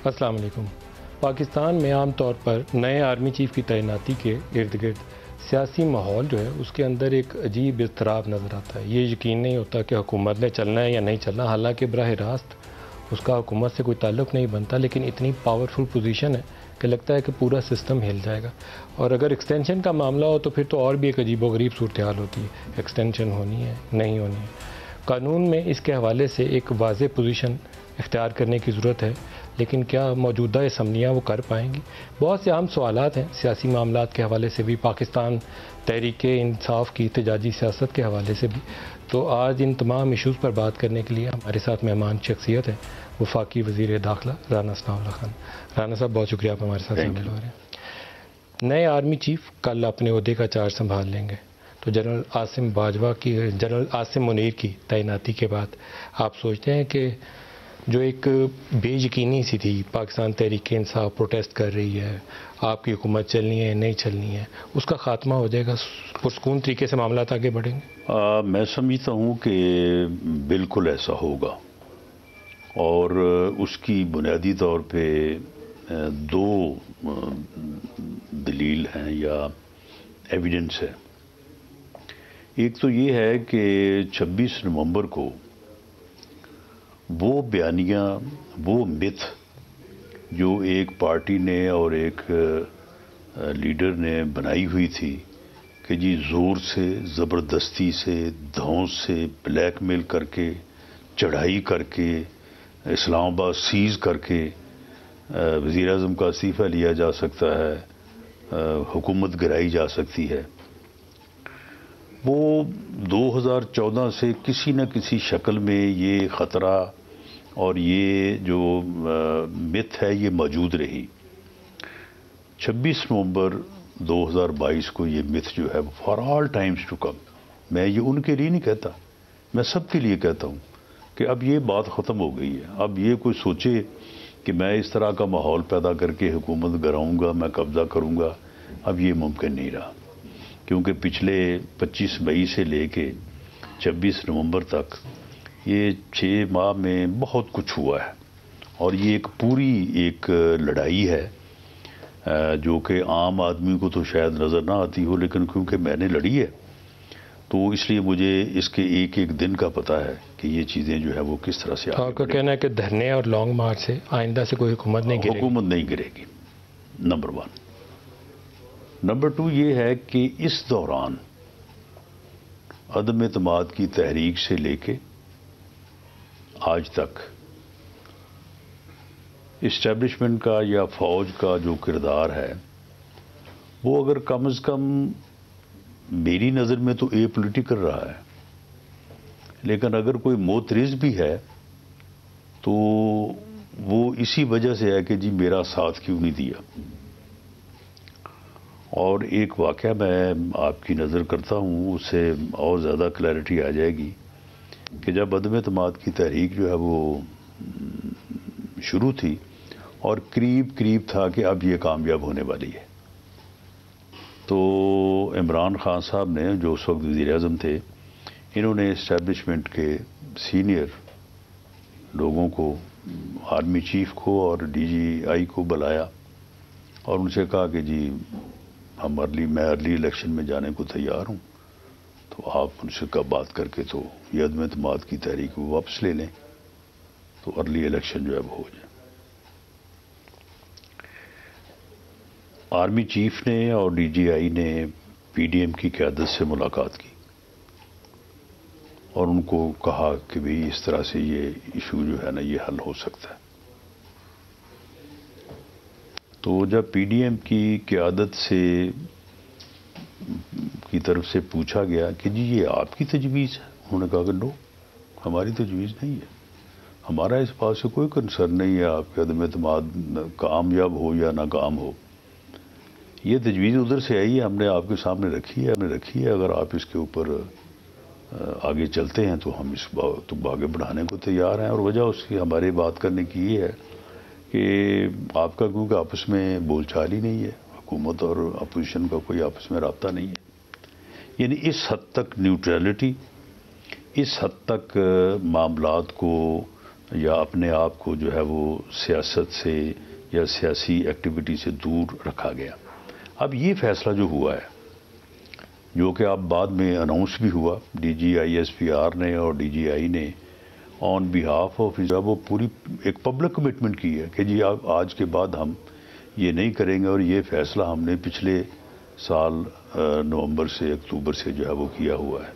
السلام علیکم۔ پاکستان میں عام طور پر نئے آرمی چیف کی تعیناتی کے ارد گرد سیاسی ماحول جو ہے اس کے اندر ایک عجیب اضطراب نظر آتا ہے۔ یہ یقین نہیں ہوتا کہ حکومت نے چلنا ہے یا نہیں چلنا، حالانکہ براہ راست اس کا حکومت سے کوئی تعلق نہیں بنتا، لیکن اتنی پاورفل پوزیشن ہے کہ لگتا ہے کہ پورا سسٹم ہل جائے گا۔ اور اگر ایکسٹینشن کا معاملہ ہو تو پھر تو اور بھی ایک عجیب و غریب صورتحال ہوتی ہے، ایکسٹینشن ہونی ہے نہیں ہونی ہے۔ قانون میں اس کے حوالے سے ایک واضح پوزیشن اختیار کرنے کی ضرورت ہے، لیکن کیا موجودہ اسمبلیاں وہ کر پائیں گی؟ بہت سے اہم سوالات ہیں سیاسی معاملات کے حوالے سے بھی، پاکستان تحریک انصاف کی احتجاجی سیاست کے حوالے سے بھی۔ تو آج ان تمام ایشوز پر بات کرنے کے لیے ہمارے ساتھ مہمان شخصیت ہے وفاقی وزیر داخلہ رانا ثناء اللہ خان۔ رانا صاحب بہت شکریہ آپ ہمارے ساتھ شامل ہو رہے ہیں۔ نئے آرمی چیف کل اپنے عہدے کا چارج سنبھال لیں گے، تو جنرل عاصم منیر کی تعیناتی کے بعد آپ سوچتے ہیں کہ جو ایک بے یقینی سی تھی، پاکستان تحریک انصاف پروٹیسٹ کر رہی ہے، آپ کی حکومت چلنی ہے نہیں چلنی ہے، اس کا خاتمہ ہو جائے گا، پرسکون طریقے سے معاملات آگے بڑھیں گے؟ میں سمجھتا ہوں کہ بالکل ایسا ہوگا، اور اس کی بنیادی طور پہ دو دلیل ہیں یا ایویڈنس ہے۔ ایک تو یہ ہے کہ 26 نومبر کو وہ بیانیہ، وہ متھ جو ایک پارٹی نے اور ایک لیڈر نے بنائی ہوئی تھی کہ جی زور سے، زبردستی سے، دھونس سے، بلیک میل کر کے، چڑھائی کر کے، اسلام آباد سیز کر کے وزیر اعظم کا استعفیٰ لیا جا سکتا ہے، حکومت گرائی جا سکتی ہے، وہ 2014 سے کسی نہ کسی شکل میں یہ خطرہ اور یہ جو متھ ہے یہ موجود رہی۔ 26 نومبر 2022 کو یہ متھ جو ہے for all times to come, میں یہ ان کے لیے نہیں کہتا، میں سب کے لیے کہتا ہوں کہ اب یہ بات ختم ہو گئی ہے۔ اب یہ کوئی سوچے کہ میں اس طرح کا ماحول پیدا کر کے حکومت گراؤں گا، میں قبضہ کروں گا، اب یہ ممکن نہیں رہا، کیونکہ پچھلے 25 مئی سے لے کے 26 نومبر تک یہ 6 ماہ میں بہت کچھ ہوا ہے، اور یہ ایک پوری ایک لڑائی ہے جو کہ عام آدمی کو تو شاید نظر نہ آتی ہو، لیکن کیونکہ میں نے لڑی ہے تو اس لیے مجھے اس کے ایک ایک دن کا پتہ ہے کہ یہ چیزیں جو ہے وہ کس طرح سے آپ کا کہنا ہے کہ دھرنے اور لانگ مارچ سے آئندہ سے کوئی حکومت نہیں گرے گی؟ نمبر 1۔ نمبر 2 یہ ہے کہ اس دوران عدم اعتماد کی تحریک سے لے کے آج تک اسٹیبلشمنٹ کا یا فوج کا جو کردار ہے وہ اگر کم از کم میری نظر میں تو اے پولیٹیکل رہا ہے، لیکن اگر کوئی معترض بھی ہے تو وہ اسی وجہ سے ہے کہ جی میرا ساتھ کیوں نہیں دیا۔ اور ایک واقعہ میں آپ کی نظر کرتا ہوں، اس سے اور زیادہ کلیئرٹی آ جائے گی کہ جب عدم اعتماد کی تحریک جو ہے وہ شروع تھی اور قریب تھا کہ اب یہ کامیاب ہونے والی ہے، تو عمران خان صاحب نے جو اس وقت وزیر اعظم تھے، انہوں نے اسٹیبلشمنٹ کے سینئر لوگوں کو، آرمی چیف کو اور ڈی جی آئی کو بلایا اور ان سے کہا کہ جی میں ارلی الیکشن میں جانے کو تیار ہوں، تو آپ ان سے بات کر کے تو یہ عدم اعتماد کی تحریک کو واپس لے لیں تو ارلی الیکشن جو ہے وہ ہو جائے۔ آرمی چیف نے اور ڈی جی آئی نے پی ڈی ایم کی قیادت سے ملاقات کی اور ان کو کہا کہ بھئی اس طرح سے یہ ایشو جو ہے نا یہ حل ہو سکتا ہے۔ تو جب پی ڈی ایم کی قیادت سے کی طرف سے پوچھا گیا کہ جی یہ آپ کی تجویز ہے، انہوں نے کہا کہ نو، ہماری تجویز نہیں ہے، ہمارا اس بات سے کوئی کنسرن نہیں ہے آپ کے عدم اعتماد کامیاب ہو یا ناکام ہو، یہ تجویز ادھر سے آئی ہے، ہم نے آپ کے سامنے رکھی ہے، اگر آپ اس کے اوپر آگے چلتے ہیں تو ہم اس بات کو آگے بڑھانے کو تیار ہیں۔ اور وجہ اس کی ہمارے بات کرنے کی یہ ہے کہ آپ کا کیونکہ آپس میں بول چال ہی نہیں ہے، حکومت اور اپوزیشن کا کوئی آپس میں رابطہ نہیں ہے، یعنی اس حد تک نیوٹرلٹی، اس حد تک معاملات کو یا اپنے آپ کو جو ہے وہ سیاست سے یا سیاسی ایکٹیویٹی سے دور رکھا گیا۔ اب یہ فیصلہ جو ہوا ہے، جو کہ اب بعد میں اناؤنس بھی ہوا D G I S P R نے اور ڈی جی آئی نے آن بہاف آف وہ پوری ایک پبلک کمٹمنٹ کی ہے کہ جی آج کے بعد ہم یہ نہیں کریں گے، اور یہ فیصلہ ہم نے پچھلے سال نومبر سے اکتوبر سے جو ہے وہ کیا ہوا ہے،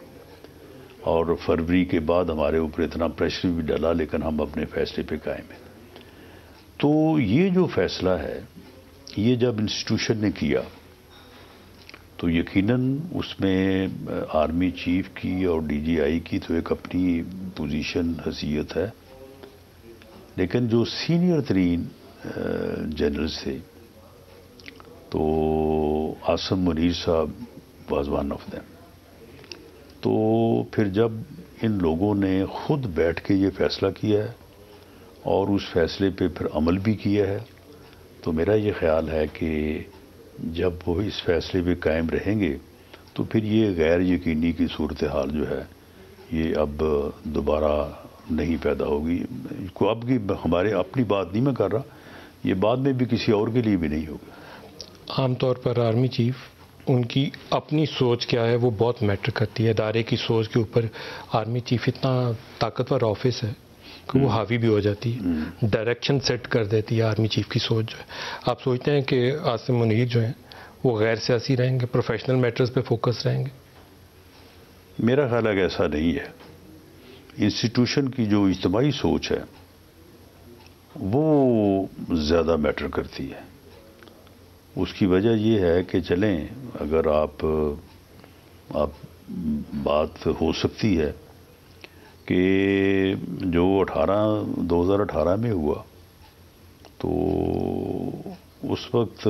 اور فروری کے بعد ہمارے اوپر اتنا پریشر بھی ڈالا لیکن ہم اپنے فیصلے پہ قائم ہیں۔ تو یہ جو فیصلہ ہے یہ جب انسٹیٹیوشن نے کیا تو یقیناً اس میں آرمی چیف کی اور ڈی جی آئی کی تو ایک اپنی پوزیشن حیثیت ہے، لیکن جو سینئر ترین جنرلز تھے تو عاصم منیر صاحب واز ون آف دیم۔ تو پھر جب ان لوگوں نے خود بیٹھ کے یہ فیصلہ کیا ہے اور اس فیصلے پہ پھر عمل بھی کیا ہے، تو میرا یہ خیال ہے کہ جب وہ اس فیصلے پہ قائم رہیں گے تو پھر یہ غیر یقینی کی صورتحال جو ہے یہ اب دوبارہ نہیں پیدا ہوگی۔ اب کی ہمارے اپنی بات نہیں میں کر رہا، یہ بعد میں بھی کسی اور کے لیے بھی نہیں ہوگی۔ عام طور پر آرمی چیف ان کی اپنی سوچ کیا ہے وہ بہت میٹر کرتی ہے، ادارے کی سوچ کے اوپر آرمی چیف اتنا طاقتور آفس ہے کہ وہ حاوی بھی ہو جاتی ہے، ڈائریکشن سیٹ کر دیتی ہے آرمی چیف کی سوچ جو ہے۔ آپ سوچتے ہیں کہ عاصم منیر جو ہیں وہ غیر سیاسی رہیں گے، پروفیشنل میٹرز پہ فوکس رہیں گے؟ میرا خیال ہے کہ ایسا نہیں ہے۔ انسٹیٹیوشن کی جو اجتماعی سوچ ہے وہ زیادہ میٹر کرتی ہے۔ اس کی وجہ یہ ہے کہ چلیں اگر آپ بات ہو سکتی ہے کہ جو 2018 میں ہوا تو اس وقت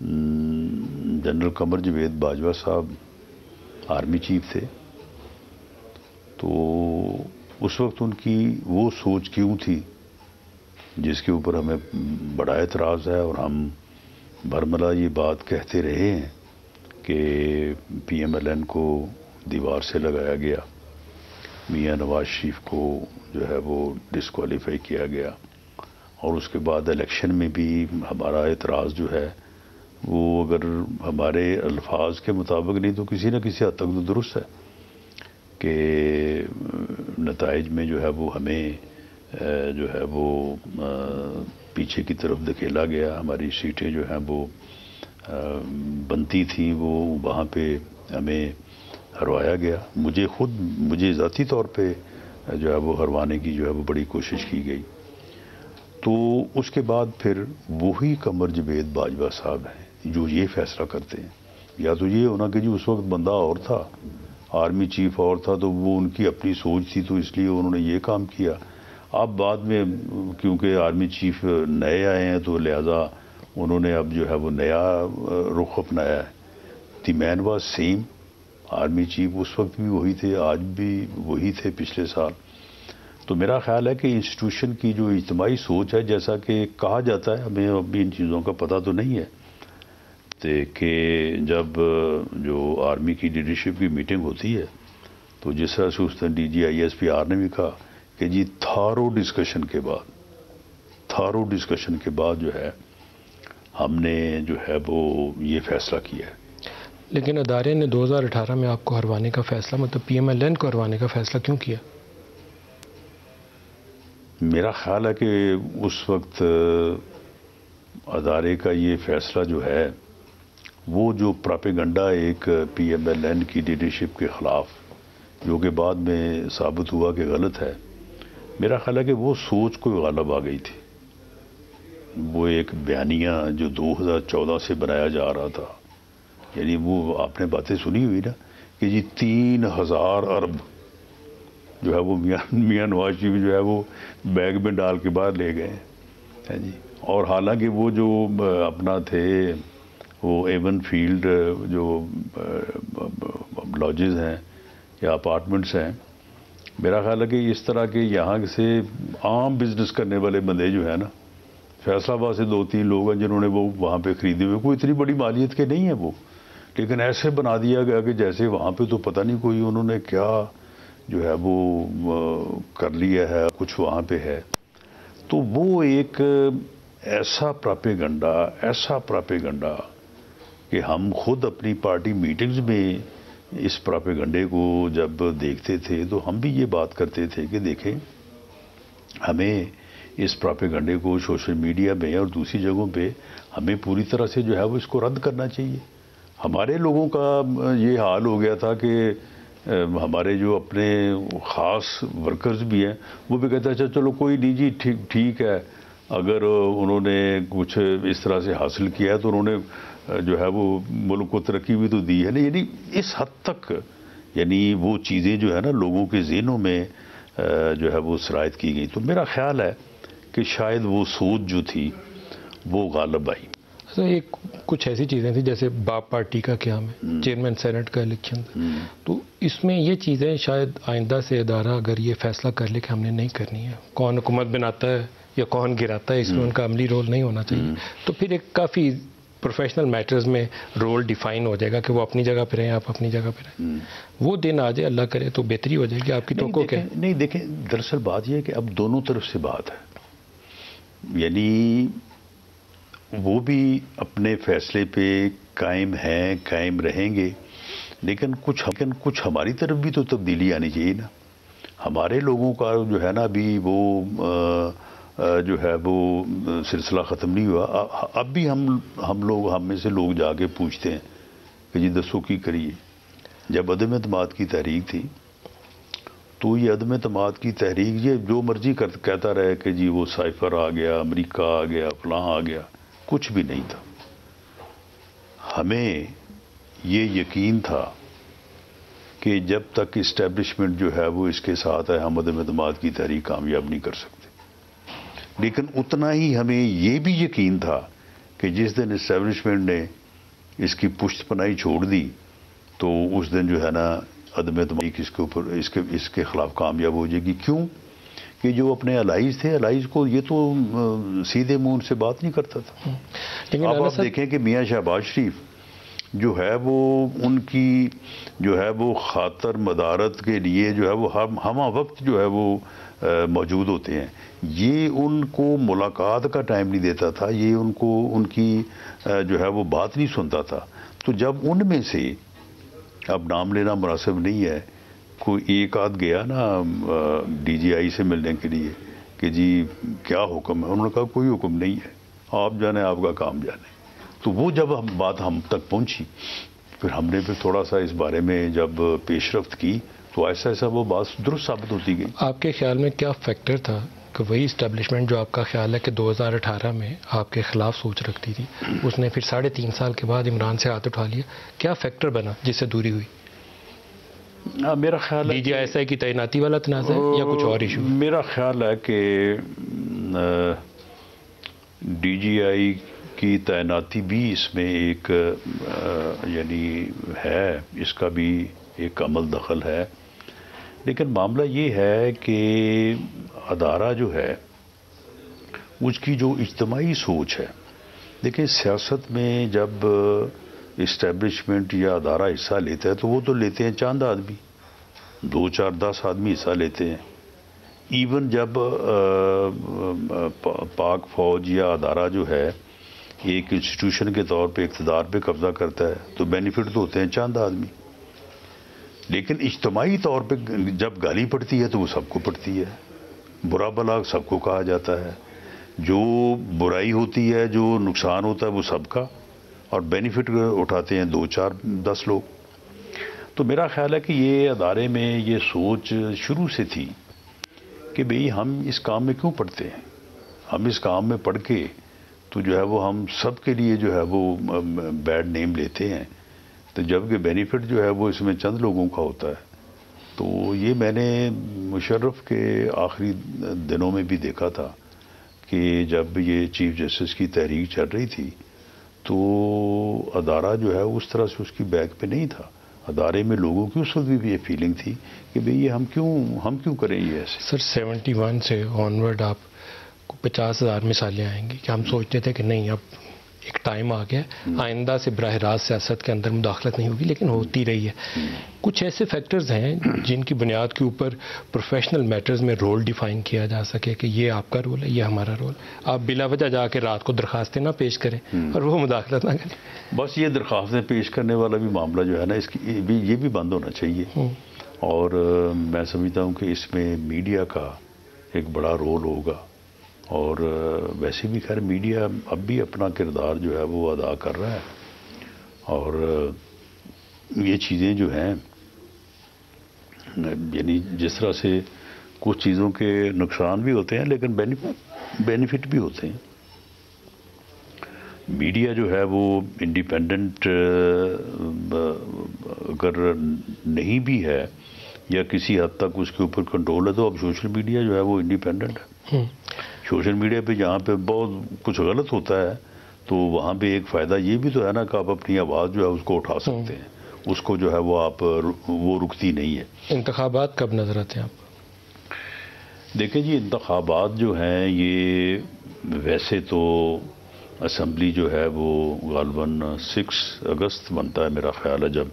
جنرل قمر جاوید باجوہ صاحب آرمی چیف تھے، تو اس وقت ان کی وہ سوچ کیوں تھی جس کے اوپر ہمیں بڑا اعتراض ہے، اور ہم برملا یہ بات کہتے رہے ہیں کہ پی ایم ایل این کو دیوار سے لگایا گیا، میاں نواز شریف کو جو ہے وہ ڈسکوالیفائی کیا گیا، اور اس کے بعد الیکشن میں بھی ہمارا اعتراض جو ہے وہ اگر ہمارے الفاظ کے مطابق نہیں تو کسی نہ کسی حد تک تو درست ہے کہ نتائج میں جو ہے وہ ہمیں جو ہے وہ پیچھے کی طرف دھکیلا گیا، ہماری سیٹیں جو ہیں وہ بنتی تھیں وہ وہاں پہ ہمیں ہروایا گیا۔ مجھے ذاتی طور پہ جو ہے وہ ہروانے کی جو ہے وہ بڑی کوشش کی گئی۔ تو اس کے بعد پھر وہی قمر جاوید باجوہ صاحب ہیں جو یہ فیصلہ کرتے ہیں، یا تو یہ ہونا کہ جی اس وقت بندہ اور تھا، آرمی چیف اور تھا، تو وہ ان کی اپنی سوچ تھی تو اس لیے انہوں نے یہ کام کیا۔ اب بعد میں کیونکہ آرمی چیف نئے آئے ہیں تو لہذا انہوں نے اب جو ہے وہ نیا رخ اپنایا ہے۔ دی مین واز سیم، آرمی چیف اس وقت بھی وہی تھے، آج بھی وہی تھے پچھلے سال۔ تو میرا خیال ہے کہ انسٹیٹیوشن کی جو اجتماعی سوچ ہے، جیسا کہ کہا جاتا ہے، ہمیں ابھی ان چیزوں کا پتہ تو نہیں ہے، کہ جب جو آرمی کی لیڈرشپ کی میٹنگ ہوتی ہے تو جس طرح سے اس نے D G I S P R نے بھی کہا کہ جی تھارو ڈسکشن کے بعد جو ہے ہم نے جو ہے وہ یہ فیصلہ کیا ہے۔ لیکن ادارے نے 2018 میں آپ کو ہروانے کا فیصلہ، مطلب پی ایم ایل این کو ہروانے کا فیصلہ کیوں کیا؟ میرا خیال ہے کہ اس وقت ادارے کا یہ فیصلہ جو ہے وہ جو پراپیگنڈا ایک پی ایم ایل این کی لیڈرشپ کے خلاف جو کہ بعد میں ثابت ہوا کہ غلط ہے، میرا خیال ہے کہ وہ سوچ کو غالب آ گئی تھی۔ وہ ایک بیانیہ جو 2014 سے بنایا جا رہا تھا، یعنی وہ آپ نے باتیں سنی ہوئی نا کہ جی 3000 ارب جو ہے وہ میاں نواز شریف جو ہے وہ بیگ میں ڈال کے باہر لے گئے ہیں جی، اور حالانکہ وہ جو اپنا تھے وہ ایون فیلڈ جو لاجز ہیں یا اپارٹمنٹس ہیں، میرا خیال ہے کہ اس طرح کے یہاں سے عام بزنس کرنے والے بندے جو ہیں نا، فیصلہ آباد سے 2-3 لوگ ہیں جنہوں نے وہ وہاں پہ خریدے ہوئے، کوئی اتنی بڑی مالیت کے نہیں ہے وہ، لیکن ایسے بنا دیا گیا کہ جیسے وہاں پہ تو پتہ نہیں کوئی انہوں نے جو ہے وہ کر لیا ہے، کچھ وہاں پہ ہے، تو وہ ایک ایسا پراپیگنڈا کہ ہم خود اپنی پارٹی میٹنگز میں اس پراپیگنڈے کو جب دیکھتے تھے تو ہم بھی یہ بات کرتے تھے کہ دیکھیں ہمیں اس پراپیگنڈے کو سوشل میڈیا میں اور دوسری جگہوں پہ ہمیں پوری طرح سے جو ہے وہ اس کو رد کرنا چاہیے. ہمارے لوگوں کا یہ حال ہو گیا تھا کہ ہمارے جو اپنے خاص ورکرز بھی ہیں وہ بھی کہتے ہیں اچھا چلو کوئی نہیں جی ٹھیک ہے، اگر انہوں نے کچھ اس طرح سے حاصل کیا ہے تو انہوں نے جو ہے وہ ملک کو ترقی بھی تو دی ہے نا. یعنی اس حد تک یعنی وہ چیزیں جو ہے نا لوگوں کے ذہنوں میں جو ہے وہ سرایت کی گئی. تو میرا خیال ہے کہ شاید وہ سوچ جو تھی وہ غالب آئی. ایک کچھ ایسی چیزیں تھیں جیسے باپ پارٹی کا قیام ہے، چیئرمین سینٹ کا الیکشن، تو اس میں یہ چیزیں شاید آئندہ سے ادارہ اگر یہ فیصلہ کر لے کہ ہم نے نہیں کرنی ہے، کون حکومت بناتا ہے یا کون گراتا ہے، اس میں ان کا عملی رول نہیں ہونا چاہیے، تو پھر ایک کافی پروفیشنل میٹرز میں رول ڈیفائن ہو جائے گا کہ وہ اپنی جگہ پہ رہیں، آپ اپنی جگہ پہ رہیں. وہ دن آ جائے اللہ کرے تو بہتری ہو جائے گی. آپ کی توقع کیا ہے؟ نہیں دیکھیں، دراصل بات یہ ہے کہ اب دونوں طرف سے بات ہے، یعنی وہ بھی اپنے فیصلے پہ قائم ہیں، قائم رہیں گے، لیکن کچھ ہماری طرف بھی تو تبدیلی آنی چاہیے نا. ہمارے لوگوں کا جو ہے نا ابھی وہ جو ہے وہ سلسلہ ختم نہیں ہوا. اب بھی ہم میں سے لوگ جا کے پوچھتے ہیں کہ جی دسو کی کریے. جب عدم اعتماد کی تحریک تھی تو یہ عدم اعتماد کی تحریک یہ جو مرضی کہتا رہے کہ جی وہ سائفر آ گیا، امریکہ آ گیا، فلاں آ گیا، کچھ بھی نہیں تھا. ہمیں یہ یقین تھا کہ جب تک اسٹیبلشمنٹ جو ہے وہ اس کے ساتھ ہے ہم عدم اعتماد کی تحریک کامیاب نہیں کر سکتے. لیکن اتنا ہی ہمیں یہ بھی یقین تھا کہ جس دن اسٹیبلشمنٹ نے اس کی پشت پناہی چھوڑ دی تو اس دن جو ہے نا عدم اعتماد اس کے اوپر اس کے خلاف کامیاب ہو جائے گی. کیوں کہ جو اپنے الائز تھے، الائز کو یہ تو سیدھے منہ ان سے بات نہیں کرتا تھا. اب آپ دیکھیں کہ میاں شہباز شریف جو ہے وہ ان کی جو ہے وہ خاطر مدارت کے لیے جو ہے وہ ہمہ وقت جو ہے وہ موجود ہوتے ہیں. یہ ان کو ملاقات کا ٹائم نہیں دیتا تھا، یہ ان کو ان کی جو ہے وہ بات نہیں سنتا تھا. تو جب ان میں سے اب نام لینا مناسب نہیں ہے، کوئی ایک آدھ گیا نا ڈی جی آئی سے ملنے کے لیے کہ جی کیا حکم ہے، انہوں نے کہا کوئی حکم نہیں ہے، آپ جانے، آپ کا کام جانے. تو وہ جب بات ہم تک پہنچی پھر ہم نے پھر تھوڑا سا اس بارے میں جب پیش رفت کی تو ایسا وہ بات درست ثابت ہوتی گئی. آپ کے خیال میں کیا فیکٹر تھا کہ وہی اسٹیبلشمنٹ جو آپ کا خیال ہے کہ 2018 میں آپ کے خلاف سوچ رکھتی تھی، اس نے پھر 3.5 سال کے بعد عمران سے ہاتھ اٹھا لیا، کیا فیکٹر بنا جس سے دوری ہوئی؟ میرا خیال ہے D G I S I کی تعیناتی والا تنازع ہے یا کچھ اور ایشو؟ میرا خیال ہے کہ ڈی جی آئی کی تعیناتی بھی اس میں ایک یعنی ہے، اس کا بھی ایک عمل دخل ہے. لیکن معاملہ یہ ہے کہ ادارہ جو ہے اس کی جو اجتماعی سوچ ہے، دیکھیں سیاست میں جب اسٹیبلشمنٹ یا ادارہ حصہ لیتا ہے تو وہ تو لیتے ہیں چند آدمی، 2 4 10 آدمی حصہ لیتے ہیں. ایون جب پاک فوج یا ادارہ جو ہے ایک انسٹیٹیوشن کے طور پہ اقتدار پہ قبضہ کرتا ہے تو بینیفٹ تو ہوتے ہیں چند آدمی. لیکن اجتماعی طور پہ جب گالی پڑتی ہے تو وہ سب کو پڑتی ہے، برا بھلا سب کو کہا جاتا ہے، جو برائی ہوتی ہے، جو نقصان ہوتا ہے وہ سب کا، اور بینیفٹ اٹھاتے ہیں 2 4 10 لوگ. تو میرا خیال ہے کہ یہ ادارے میں یہ سوچ شروع سے تھی کہ بھئی ہم اس کام میں کیوں پڑھتے ہیں، ہم اس کام میں پڑھ کے تو جو ہے وہ ہم سب کے لیے جو ہے وہ بیڈ نیم لیتے ہیں، تو جبکہ بینیفٹ جو ہے وہ اس میں چند لوگوں کا ہوتا ہے. تو یہ میں نے مشرف کے آخری دنوں میں بھی دیکھا تھا کہ جب یہ چیف جسٹس کی تحریک چل رہی تھی تو ادارہ جو ہے اس طرح سے اس کی بیک پہ نہیں تھا. ادارے میں لوگوں کی اس وقت بھی یہ فیلنگ تھی کہ بھئی یہ ہم کیوں کریں یہ ایسے. سر 71 سے آنورڈ آپ کو 50,000 مثالیں آئیں گی کہ ہم سوچتے تھے کہ نہیں اب ایک ٹائم آ گیا، آئندہ سے براہ راست سیاست کے اندر مداخلت نہیں ہوگی، لیکن ہوتی رہی ہے. کچھ ایسے فیکٹرز ہیں جن کی بنیاد کے اوپر پروفیشنل میٹرز میں رول ڈیفائن کیا جا سکے کہ یہ آپ کا رول ہے، یہ ہمارا رول. آپ بلا وجہ جا کے رات کو درخواستیں نہ پیش کریں اور وہ مداخلت نہ کریں. بس یہ درخواستیں پیش کرنے والا بھی معاملہ جو ہے نا، اس کی یہ بھی بند ہونا چاہیے. اور میں سمجھتا ہوں کہ اس میں میڈیا کا ایک بڑا رول ہوگا. اور ویسے بھی خیر میڈیا اب بھی اپنا کردار جو ہے وہ ادا کر رہا ہے. اور یہ چیزیں جو ہیں، یعنی جس طرح سے کچھ چیزوں کے نقصان بھی ہوتے ہیں لیکن بینیفٹ بھی ہوتے ہیں. میڈیا جو ہے وہ انڈیپینڈنٹ اگر نہیں بھی ہے یا کسی حد تک اس کے اوپر کنٹرول ہے، تو اب سوشل میڈیا جو ہے وہ انڈیپینڈنٹ ہے. سوشل میڈیا پہ جہاں پہ بہت کچھ غلط ہوتا ہے تو وہاں پہ ایک فائدہ یہ بھی تو ہے نا کہ آپ اپنی آواز جو ہے اس کو اٹھا سکتے ہیں. اس کو جو ہے وہ رکتی نہیں ہے. انتخابات کب نظر آتے ہیں آپ؟ دیکھیں جی، انتخابات جو ہیں یہ ویسے تو اسمبلی جو ہے وہ غالباً 6 اگست بنتا ہے میرا خیال ہے،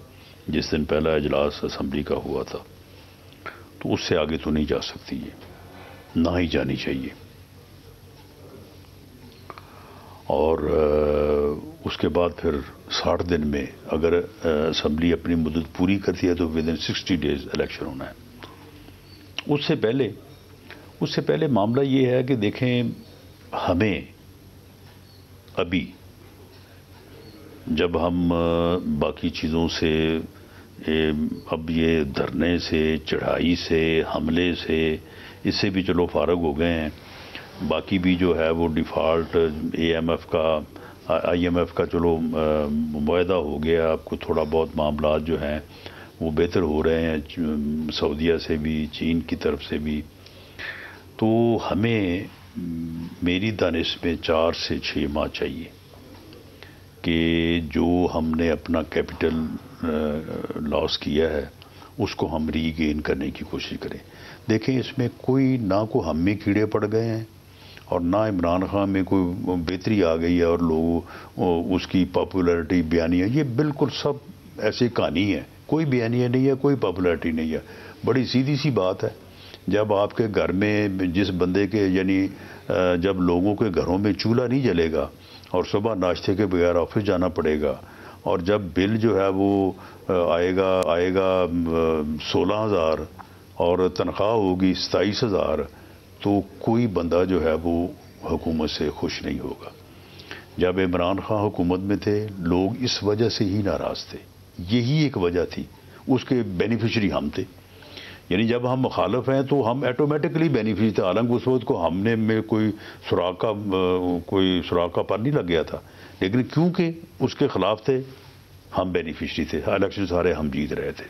جس دن پہلا اجلاس اسمبلی کا ہوا تھا. تو اس سے آگے تو نہیں جا سکتی، یہ نہ ہی جانی چاہیے. اور اس کے بعد پھر 60 دن میں اگر اسمبلی اپنی مدت پوری کرتی ہے تو ودن 60 days الیکشن ہونا ہے. اس سے پہلے معاملہ یہ ہے کہ دیکھیں، ہمیں ابھی جب ہم باقی چیزوں سے، اب یہ دھرنے سے، چڑھائی سے، حملے سے، اس سے بھی چلو فارغ ہو گئے ہیں. باقی بھی جو ہے وہ ڈیفالٹ آئی ایم ایف کا چلو معاہدہ ہو گیا. آپ کو تھوڑا بہت معاملات جو ہیں وہ بہتر ہو رہے ہیں، سعودیہ سے بھی، چین کی طرف سے بھی. تو ہمیں میری دانش میں 4 سے 6 ماہ چاہیے کہ جو ہم نے اپنا کیپٹل لاس کیا ہے اس کو ہم ری گین کرنے کی کوشش کریں. دیکھیں، اس میں کوئی نہ کو ہم میں کیڑے پڑ گئے ہیں اور نہ عمران خان میں کوئی بہتری آ گئی ہے اور لوگ اس کی پاپولیرٹی بیانیہ، یہ بالکل سب ایسی کہانی ہے. کوئی بیانیہ نہیں ہے، کوئی پاپولیرٹی نہیں ہے. بڑی سیدھی سی بات ہے. جب آپ کے گھر میں جس بندے کے، یعنی جب لوگوں کے گھروں میں چولہا نہیں جلے گا اور صبح ناشتے کے بغیر آفس جانا پڑے گا، اور جب بل جو ہے وہ آئے گا 16,000 اور تنخواہ ہوگی 27,000، تو کوئی بندہ جو ہے وہ حکومت سے خوش نہیں ہوگا. جب عمران خان حکومت میں تھے لوگ اس وجہ سے ہی ناراض تھے، یہی ایک وجہ تھی. اس کے بینیفیشری ہم تھے. یعنی جب ہم مخالف ہیں تو ہم ایٹومیٹکلی بینیفیشری تھے، حالانکہ اس وقت کو ہم نے میں کوئی سراغ کا پر نہیں لگ گیا تھا، لیکن کیونکہ اس کے خلاف تھے ہم بینیفیشری تھے. الیکشن سارے ہم جیت رہے تھے.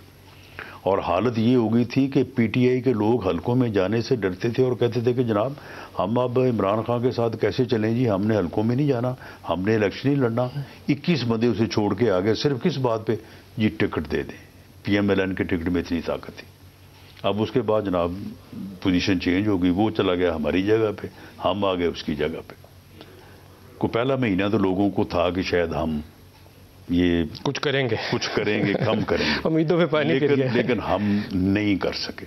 اور حالت یہ ہو گئی تھی کہ پی ٹی آئی کے لوگ حلقوں میں جانے سے ڈرتے تھے اور کہتے تھے کہ جناب ہم اب عمران خان کے ساتھ کیسے چلیں جی، ہم نے حلقوں میں نہیں جانا، ہم نے الیکشن نہیں لڑنا. 21 بندے اسے چھوڑ کے آگے صرف کس بات پہ؟ جی ٹکٹ دے دیں. پی ایم ایل این کے ٹکٹ میں اتنی طاقت تھی. اب اس کے بعد جناب پوزیشن چینج ہو گئی، وہ چلا گیا ہماری جگہ پہ، ہم آ گئے اس کی جگہ پہ. کو پہلا مہینہ تو لوگوں کو تھا کہ شاید ہم یہ کچھ کریں گے، کم کریں گے، امیدوں پہ پانی پھر گیا. لیکن ہم نہیں کر سکے.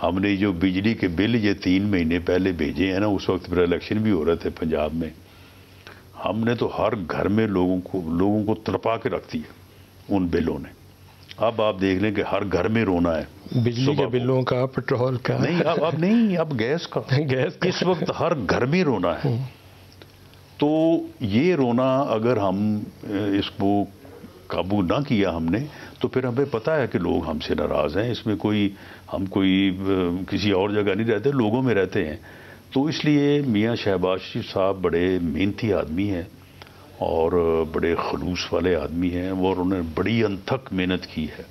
ہم نے جو بجلی کے بل یہ 3 مہینے پہلے بھیجے ہیں نا، اس وقت پھر الیکشن بھی ہو رہے تھے پنجاب میں، ہم نے تو ہر گھر میں لوگوں کو تڑپا کے رکھ دیا ان بلوں نے. اب آپ دیکھ لیں کہ ہر گھر میں رونا ہے، بجلی کے بلوں کا، پٹرول کا، نہیں اب گیس کا اس وقت ہر گھر میں رونا ہے. تو یہ رونا اگر ہم اس کو قابو نہ کیا ہم نے، تو پھر ہمیں پتہ ہے کہ لوگ ہم سے ناراض ہیں. اس میں ہم کسی اور جگہ نہیں رہتے، لوگوں میں رہتے ہیں. تو اس لیے میاں شہباز شریف صاحب بڑے محنتی آدمی ہیں اور بڑے خلوص والے آدمی ہیں، اور انہوں نے بڑی انتھک محنت کی ہے.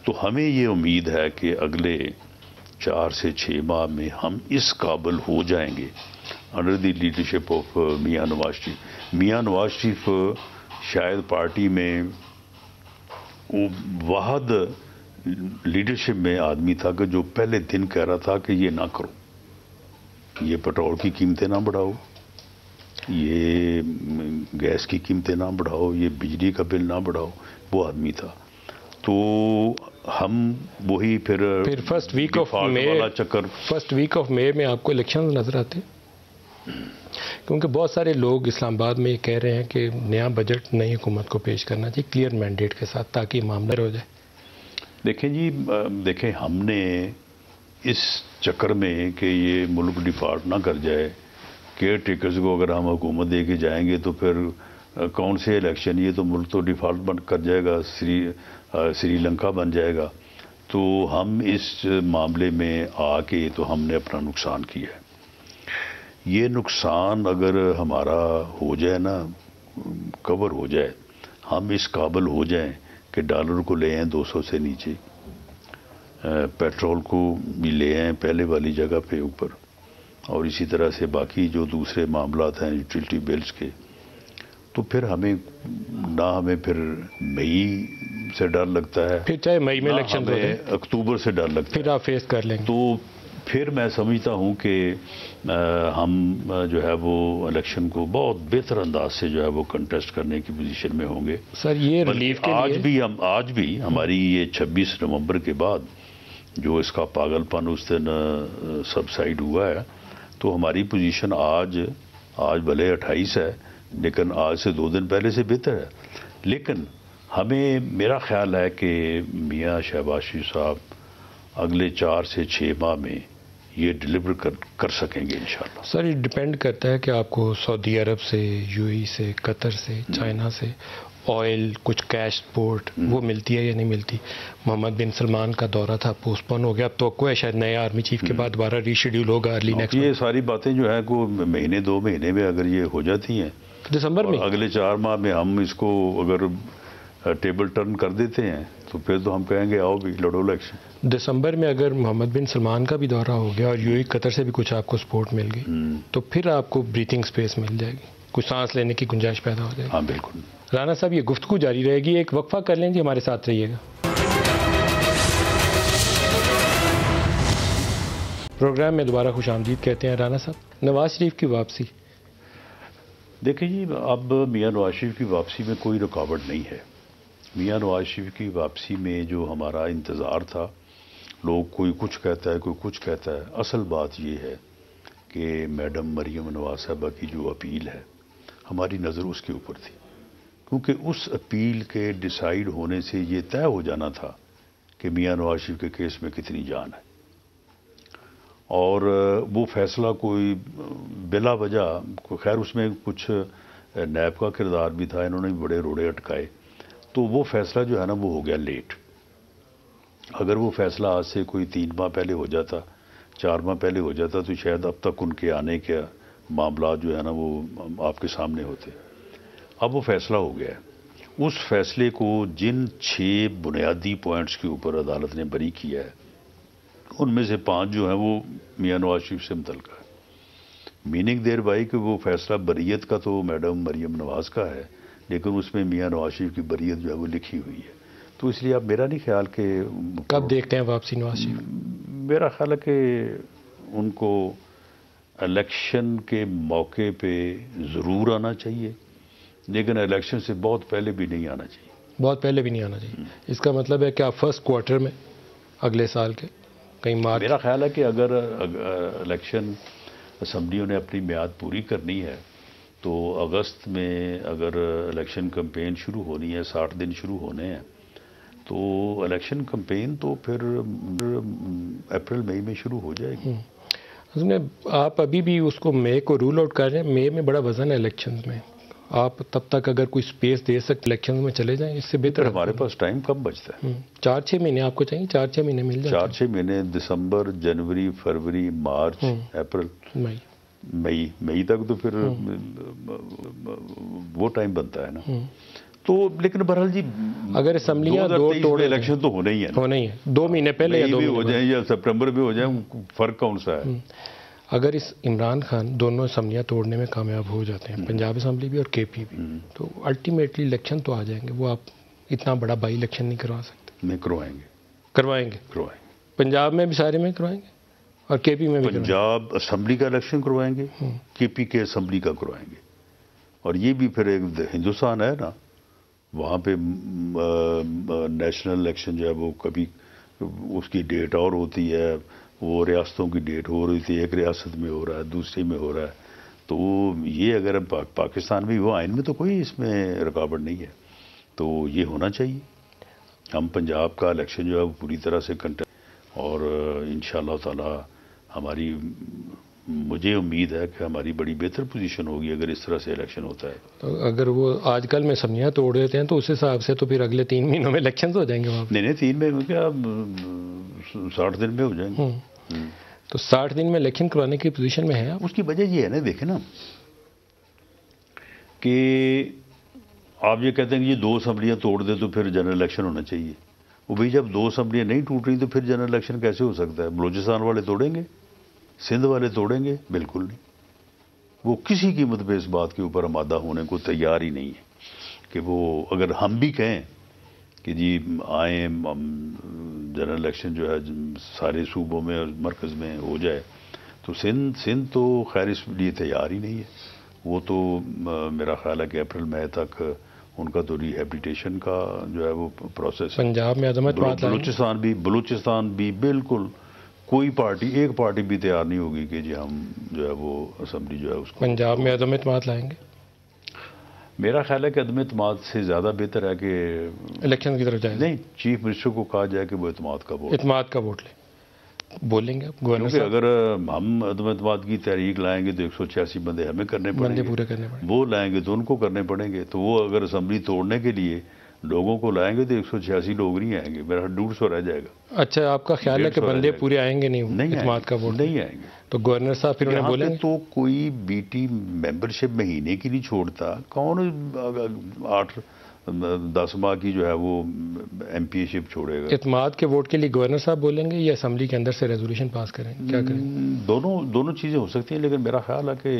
تو ہمیں یہ امید ہے کہ اگلے 4 سے 6 ماہ میں ہم اس قابل ہو جائیں گے under the leadership of Mian Nawaz Sharif. Mian Nawaz Sharif شاید پارٹی میں واحد لیڈرشپ میں آدمی تھا کہ جو پہلے دن کہہ رہا تھا کہ یہ نہ کرو، یہ پٹرول کی قیمتیں نہ بڑھاؤ، یہ گیس کی قیمتیں نہ بڑھاؤ، یہ بجلی کا بل نہ بڑھاؤ، وہ آدمی تھا. تو ہم وہی پھر فرسٹ ویک آف مے، والا چکر. فرسٹ ویک آف مے میں آپ کو الیکشن نظر آتے ہیں؟ کیونکہ بہت سارے لوگ اسلام آباد میں یہ کہہ رہے ہیں کہ نیا بجٹ نئی حکومت کو پیش کرنا چاہیے کلیئر مینڈیٹ کے ساتھ تاکہ معاملہ ہو جائے. دیکھیں جی، دیکھیں ہم نے اس چکر میں کہ یہ ملک ڈیفالٹ نہ کر جائے، کیئر ٹیکرز کو اگر ہم حکومت دے کے جائیں گے تو پھر کون سے الیکشن، یہ تو ملک تو ڈیفالٹ بن کر جائے گا، سری لنکا بن جائے گا. تو ہم اس معاملے میں آ کے تو ہم نے اپنا نقصان کیا ہے. یہ نقصان اگر ہمارا ہو جائے نا، کور ہو جائے، ہم اس قابل ہو جائیں کہ ڈالر کو لے آئیں 200 سے نیچے، پیٹرول کو بھی لے آئیں پہلے والی جگہ پہ اوپر، اور اسی طرح سے باقی جو دوسرے معاملات ہیں یوٹیلٹی بلز کے، تو پھر ہمیں پھر مئی سے ڈر لگتا ہے، پھر چاہے مئی میں الیکشن ہو جائے، اکتوبر سے ڈر لگتا ہے، پھر آپ فیس کر لیں گے. تو پھر میں سمجھتا ہوں کہ ہم جو ہے وہ الیکشن کو بہت بہتر انداز سے جو ہے وہ کنٹیسٹ کرنے کی پوزیشن میں ہوں گے. سر یہ ریلیف کے لیے آج بھی ہماری یہ 26 نومبر کے بعد جو اس کا پاگل پن اس دن سبسائڈ ہوا ہے، تو ہماری پوزیشن آج بھلے 28 ہے لیکن آج سے 2 دن پہلے سے بہتر ہے. لیکن ہمیں، میرا خیال ہے کہ میاں شہباز شریف صاحب اگلے 4 سے 6 ماہ میں یہ ڈیلیور کر سکیں گے انشاءاللہ. سر یہ ڈیپینڈ کرتا ہے کہ آپ کو سعودی عرب سے، یو ای سے، قطر سے، چائنا سے آئل، کچھ کیش سپورٹ وہ ملتی ہے یا نہیں ملتی. محمد بن سلمان کا دورہ تھا، پوسٹ پون ہو گیا، اب توقع ہے شاید نئے آرمی چیف کے بعد دوبارہ ری شیڈیول ہوگا ارلی نیکسٹ. یہ ساری باتیں جو ہیں کو مہینے 2 مہینے میں اگر یہ ہو جاتی ہیں دسمبر میں، اگلے 4 ماہ میں ہم اس کو اگر ٹیبل ٹرن کر دیتے ہیں تو پھر تو ہم کہیں گے آؤ بھی لڑو الیکشن. دسمبر میں اگر محمد بن سلمان کا بھی دورہ ہو گیا اور یو ای قطر سے بھی کچھ آپ کو سپورٹ مل گئی تو پھر آپ کو بریتھنگ سپیس مل جائے گی، کچھ سانس لینے کی گنجائش پیدا ہو جائے گی. ہاں بالکل. رانا صاحب یہ گفتگو جاری رہے گی، ایک وقفہ کر لیں جی، ہمارے ساتھ رہیے گا. پروگرام میں دوبارہ خوش آمدید کہتے ہیں. رانا صاحب، نواز شریف کی واپسی، دیکھیں جی، اب میاں نواز شریف کی واپسی میں کوئی رکاوٹ نہیں ہے. میاں نواز شریف کی واپسی میں جو ہمارا انتظار تھا، لوگ کوئی کچھ کہتا ہے کوئی کچھ کہتا ہے، اصل بات یہ ہے کہ میڈم مریم نواز صاحبہ کی جو اپیل ہے، ہماری نظر اس کے اوپر تھی، کیونکہ اس اپیل کے ڈیسائیڈ ہونے سے یہ طے ہو جانا تھا کہ میاں نواز شریف کے کیس میں کتنی جان ہے. اور وہ فیصلہ کوئی بلا وجہ، خیر اس میں کچھ نیب کا کردار بھی تھا، انہوں نے بھی بڑے روڑے اٹکائے، تو وہ فیصلہ جو ہے نا وہ ہو گیا لیٹ. اگر وہ فیصلہ آج سے کوئی 3 ماہ پہلے ہو جاتا، 4 ماہ پہلے ہو جاتا تو شاید اب تک ان کے آنے کے معاملات جو ہے نا وہ آپ کے سامنے ہوتے. اب وہ فیصلہ ہو گیا ہے. اس فیصلے کو جن 6 بنیادی پوائنٹس کے اوپر عدالت نے بری کیا ہے، ان میں سے 5 جو ہیں وہ میاں نواز شریف سے متعلقہ ہے. میننگ دیر بائی کہ وہ فیصلہ بریت کا تو میڈم مریم نواز کا ہے، لیکن اس میں میاں نواز شریف کی بریت جو ہے وہ لکھی ہوئی ہے. تو اس لیے اب میرا نہیں خیال کہ کب دیکھتے ہیں واپسی نواز شریف؟ میرا خیال ہے کہ ان کو الیکشن کے موقع پہ ضرور آنا چاہیے، لیکن الیکشن سے بہت پہلے بھی نہیں آنا چاہیے. بہت پہلے بھی نہیں آنا چاہیے. اس کا مطلب ہے کہ آپ فرسٹ کوارٹر میں اگلے سال کے کہیں مارچ. میرا خیال ہے کہ اگر الیکشن اسمبلیوں نے اپنی میعاد پوری کرنی ہے تو اگست میں اگر الیکشن کمپین شروع ہونی ہے، 60 دن شروع ہونے ہیں، تو الیکشن کمپین تو پھر اپریل مئی میں شروع ہو جائے گی. اس میں آپ ابھی بھی اس کو مئی کو رول آؤٹ کر رہے ہیں. مئی میں بڑا وزن ہے الیکشنز میں، آپ تب تک اگر کوئی سپیس دے سکتے الیکشنز میں چلے جائیں، اس سے بہتر. ہمارے پاس ٹائم کم بچتا ہے. 4-6 مہینے آپ کو چاہیے، 4-6 مہینے مل جائیں. 4-6 مہینے، دسمبر، جنوری، فروری، مارچ، اپریل، مئی تک تو پھر وہ ٹائم بنتا ہے نا. تو لیکن بہرحال جی، اگر اسمبلیاں 2 توڑے، الیکشن تو ہونا ہی ہے، ہونا ہی ہے. 2 مہینے پہلے یا 2 مئی بھی ہو جائیں یا سپٹمبر بھی ہو جائیں، فرق کون سا ہے؟ اگر اس عمران خان دونوں اسمبلیاں توڑنے میں کامیاب ہو جاتے ہیں، پنجاب اسمبلی بھی اور کے پی بھی، تو الٹیمیٹلی الیکشن تو آ جائیں گے. وہ آپ اتنا بڑا بائی الیکشن نہیں کروا سکتے. نہیں کروائیں گے. پنجاب میں بھی سارے میں کروائیں گے اور کے پی میں بھی. پنجاب اسمبلی کا الیکشن کروائیں گے، کے پی کے اسمبلی کا کروائیں گے. اور یہ بھی پھر ایک ہندوستان ہے نا، وہاں پہ نیشنل الیکشن جو ہے وہ کبھی اس کی ڈیٹ اور ہوتی ہے، وہ ریاستوں کی ڈیٹ ہو رہی تھی، ایک ریاست میں ہو رہا ہے، دوسری میں ہو رہا ہے. تو یہ اگر پاکستان میں وہ آئین میں تو کوئی اس میں رکاوٹ نہیں ہے، تو یہ ہونا چاہیے. ہم پنجاب کا الیکشن جو ہے وہ پوری طرح سے کنٹینیو، اور انشاءاللہ تعالی ہماری، مجھے امید ہے کہ ہماری بڑی بہتر پوزیشن ہوگی اگر اس طرح سے الیکشن ہوتا ہے. تو اگر وہ آج کل میں اسمبلیاں توڑ دیتے ہیں تو اس حساب سے تو پھر اگلے 3 مہینوں میں الیکشنز ہو جائیں گے وہاں پہ. نہیں 3 میں کیا 60 دن میں ہو جائیں گے. تو 60 دن میں الیکشن کروانے کی پوزیشن میں ہیں آپ؟ اس کی وجہ یہ ہے نا، دیکھیں نا کہ آپ یہ کہتے ہیں کہ یہ 2 اسمبلیاں توڑ دے تو پھر جنرل الیکشن ہونا چاہیے. وہ بھئی جب 2 اسمبلیاں نہیں ٹوٹ رہی تو پھر جنرل الیکشن کیسے ہو سکتا ہے؟ بلوچستان والے توڑیں گے؟ سندھ والے توڑیں گے؟ بالکل نہیں. وہ کسی قیمت پہ اس بات کے اوپر آمادہ ہونے کو تیار ہی نہیں ہے کہ وہ، اگر ہم بھی کہیں کہ جی آئیں جنرل الیکشن جو ہے سارے صوبوں میں اور مرکز میں ہو جائے، تو سندھ تو خیر اس لیے تیار ہی نہیں ہے. وہ تو میرا خیال ہے کہ اپریل مئی تک ان کا تو ریہیبلیٹیشن کا جو ہے وہ پروسیس. پنجاب میں عظمت بلوچستان بھی بالکل کوئی پارٹی، ایک پارٹی بھی تیار نہیں ہوگی کہ جی ہم جو ہے وہ اسمبلی جو ہے اس کو. پنجاب میں عدم اعتماد لائیں گے؟ میرا خیال ہے کہ عدم اعتماد سے زیادہ بہتر ہے کہ الیکشن کی طرف جائیں. نہیں، چیف منسٹر کو کہا جائے کہ وہ اعتماد کا ووٹ لیں. بولیں گے گورنر کیونکہ اگر ہم عدم اعتماد کی تحریک لائیں گے تو 186 بندے ہمیں کرنے پڑیں گے، پورے کرنے پڑیں گے. وہ لائیں گے تو ان کو کرنے پڑیں گے. تو وہ اگر اسمبلی توڑنے کے لیے لوگوں کو لائیں گے تو 186 لوگ نہیں آئیں گے، میرا 150 رہ جائے گا. اچھا، آپ کا خیال ہے کہ بندے پورے آئیں گے؟ نہیں، اعتماد کا ووٹ نہیں آئیں گے. تو گورنر صاحب پھر انہیں بولیں گے تو کوئی بی ٹی ممبرشپ مہینے کی نہیں چھوڑتا، کون 8-10 ماہ کی جو ہے وہ ایم پی شپ چھوڑے گا. اعتماد کے ووٹ کے لیے گورنر صاحب بولیں گے یا اسمبلی کے اندر سے ریزولوشن پاس کریں گے؟ کیا کریں؟ دونوں چیزیں ہو سکتی ہیں، لیکن میرا خیال ہے کہ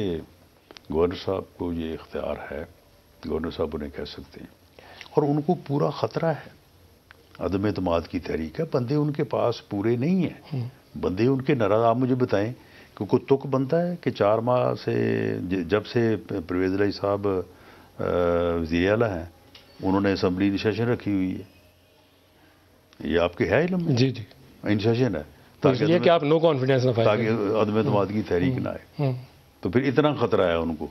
گورنر صاحب کو یہ اختیار ہے، گورنر صاحب انہیں کہہ سکتے ہیں. اور ان کو پورا خطرہ ہے، عدم اعتماد کی تحریک ہے، بندے ان کے پاس پورے نہیں ہیں، بندے ان کے ناراض. آپ مجھے بتائیں کہ کوئی تک بنتا ہے کہ 4 ماہ سے جب سے پرویز الہی صاحب وزیر اعلیٰ ہیں انہوں نے اسمبلی ان سیشن رکھی ہوئی ہے؟ یہ آپ کے ہے علم؟ جی ان سیشن ہے تاکہ آپ نو کانفیڈنس نہ تاکہ عدم اعتماد کی تحریک نہ آئے. تو پھر اتنا خطرہ ہے ان کو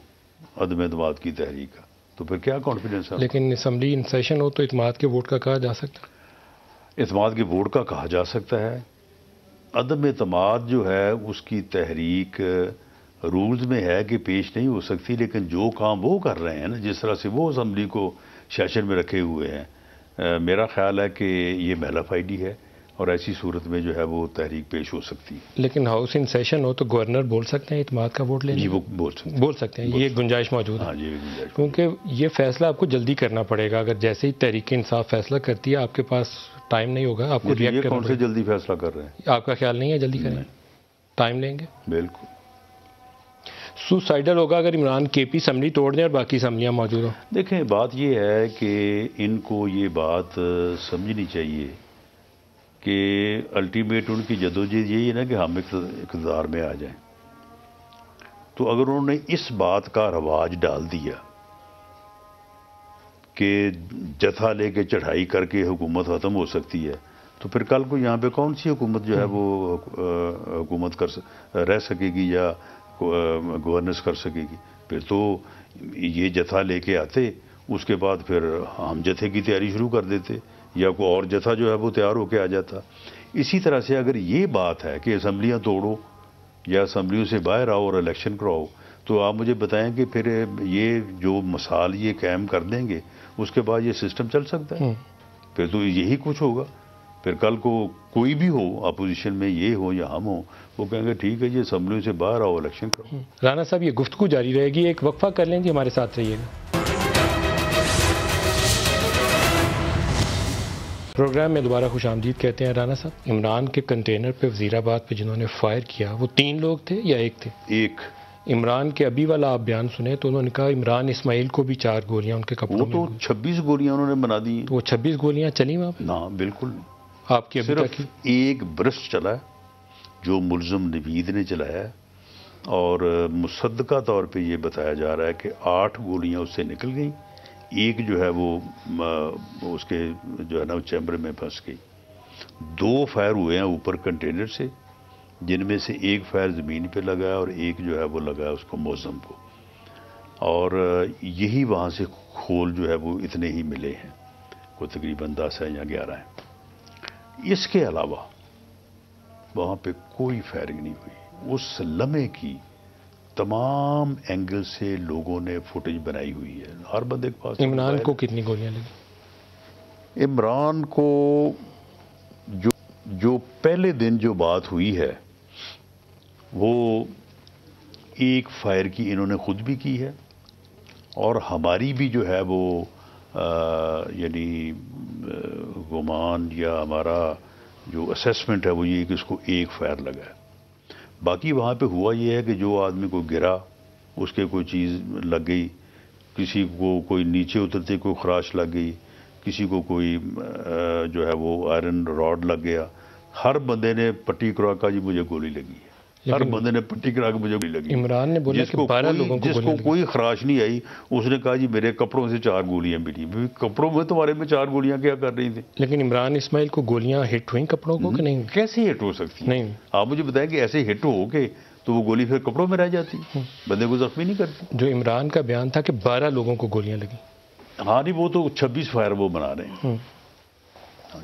عدم اعتماد کی تحریک کا، تو پھر کیا کانفیڈنس ہے؟ لیکن اسمبلی ان سیشن ہو تو اعتماد کے ووٹ کا کہا جا سکتا ہے؟ اعتماد کے ووٹ کا کہا جا سکتا ہے. عدم اعتماد جو ہے اس کی تحریک رولز میں ہے کہ پیش نہیں ہو سکتی، لیکن جو کام وہ کر رہے ہیں نا، جس طرح سے وہ اسمبلی کو سیشن میں رکھے ہوئے ہیں، میرا خیال ہے کہ یہ محلا فائڈی ہے، اور ایسی صورت میں جو ہے وہ تحریک پیش ہو سکتی ہے. لیکن ہاؤس ان سیشن ہو تو گورنر بول سکتے ہیں اعتماد کا ووٹ لینے؟ جی وہ بول سکتے ہیں. یہ گنجائش موجود ہے. ہاں جی، گنجائش. کیونکہ یہ فیصلہ آپ کو جلدی کرنا پڑے گا. اگر جیسے ہی تحریک انصاف فیصلہ کرتی ہے آپ کے پاس ٹائم نہیں ہوگا، آپ کو ریئیکٹ کرنا. کون سے جلدی فیصلہ کر رہے ہیں؟ آپ کا خیال نہیں ہے جلدی کریں؟ ٹائم لیں گے؟ بالکل. سوسائڈل ہوگا اگر عمران کے پی اسمبلی توڑ دیں اور باقی اسمبلیاں موجود ہوں. دیکھیں بات یہ ہے کہ ان کو یہ بات سمجھنی چاہیے کہ الٹیمیٹ ان کی جدوجہد یہی ہے نا کہ ہم اقتدار میں آ جائیں. تو اگر انہوں نے اس بات کا رواج ڈال دیا کہ جتھا لے کے چڑھائی کر کے حکومت ختم ہو سکتی ہے، تو پھر کل کو یہاں پہ کون سی حکومت جو ہے وہ حکومت رہ سکے گی یا گورننس کر سکے گی؟ پھر تو یہ جتھا لے کے آتے، اس کے بعد پھر ہم جتھے کی تیاری شروع کر دیتے یا کوئی اور جتھا جو ہے وہ تیار ہو کے آ جاتا. اسی طرح سے اگر یہ بات ہے کہ اسمبلیاں توڑو یا اسمبلیوں سے باہر آؤ اور الیکشن کراؤ، تو آپ مجھے بتائیں کہ پھر یہ جو مثال یہ قائم کر دیں گے اس کے بعد یہ سسٹم چل سکتا ہے؟ پھر تو یہی کچھ ہوگا. پھر کل کو کوئی بھی ہو اپوزیشن میں، یہ ہو یا ہم ہوں، وہ کہیں گے ٹھیک ہے جی اسمبلیوں سے باہر آؤ الیکشن کرو. رانا صاحب یہ گفتگو جاری رہے گی، ایک وقفہ کر لیں جی، ہمارے ساتھ رہیے گا. پروگرام میں دوبارہ خوش آمدید کہتے ہیں. رانا صاحب، عمران کے کنٹینر پہ وزیر آباد پہ جنہوں نے فائر کیا وہ 3 لوگ تھے یا ایک تھے؟ ایک. عمران کے ابھی والا آپ بیان سنیں تو انہوں نے کہا عمران اسماعیل کو بھی 4 گولیاں ان کے کپڑوں میں. وہ تو 26 گولیاں انہوں نے بنا دی. تو وہ 26 گولیاں چلی وہاں پہ؟ نہ بالکل نہیں. آپ کی ابھی صرف ایک برسٹ چلا جو ملزم نوید نے چلایا، اور مصدقہ طور پہ یہ بتایا جا رہا ہے کہ 8 گولیاں اس سے نکل گئیں، ایک جو ہے وہ اس کے جو ہے نا چیمبر میں پھنس گئی، 2 فائر ہوئے ہیں اوپر کنٹینر سے، جن میں سے ایک فائر زمین پہ لگا ہے اور ایک جو ہے وہ لگا ہے اس کو موزم کو، اور یہی وہاں سے کھول جو ہے وہ اتنے ہی ملے ہیں، کوئی تقریباً 10 ہیں یا 11 ہیں۔ اس کے علاوہ وہاں پہ کوئی فائرنگ نہیں ہوئی۔ اس لمحے کی تمام اینگل سے لوگوں نے فوٹیج بنائی ہوئی ہے، ہر بندے کے پاس۔ عمران کو کتنی گولیاں لگی؟ عمران کو جو پہلے دن جو بات ہوئی ہے وہ ایک فائر کی انہوں نے خود بھی کی ہے، اور ہماری بھی جو ہے وہ یعنی گمان یا ہمارا جو اسیسمنٹ ہے وہ یہ کہ اس کو ایک فائر لگا ہے۔ باقی وہاں پہ ہوا یہ ہے کہ جو آدمی کو گرا اس کے کوئی چیز لگ گئی، کسی کو کوئی نیچے اترتے کوئی خراش لگ گئی، کسی کو کوئی جو ہے وہ آئرن راڈ لگ گیا، ہر بندے نے پٹی کرا کہ جی مجھے گولی لگی ہے، ہر بندے نے پٹی کرا کے مجھے گولی لگی۔ عمران نے بولا کہ 12 لوگوں کو جس کو کوئی خراش نہیں آئی اس نے کہا جی میرے کپڑوں سے 4 گولیاں ملی۔ کپڑوں میں تمہارے میں 4 گولیاں کیا کر رہی تھیں؟ لیکن عمران اسماعیل کو گولیاں ہٹ ہوئیں کپڑوں کو کہ نہیں؟ کیسے ہٹ ہو سکتی؟ نہیں، آپ مجھے بتائیں کہ ایسے ہٹ ہو کے تو وہ گولی پھر کپڑوں میں رہ جاتی، بندے کو زخمی نہیں کرتی۔ جو عمران کا بیان تھا کہ 12 لوگوں کو گولیاں لگی۔ ہاں نہیں، وہ تو 26 فائر وہ بنا رہے ہیں،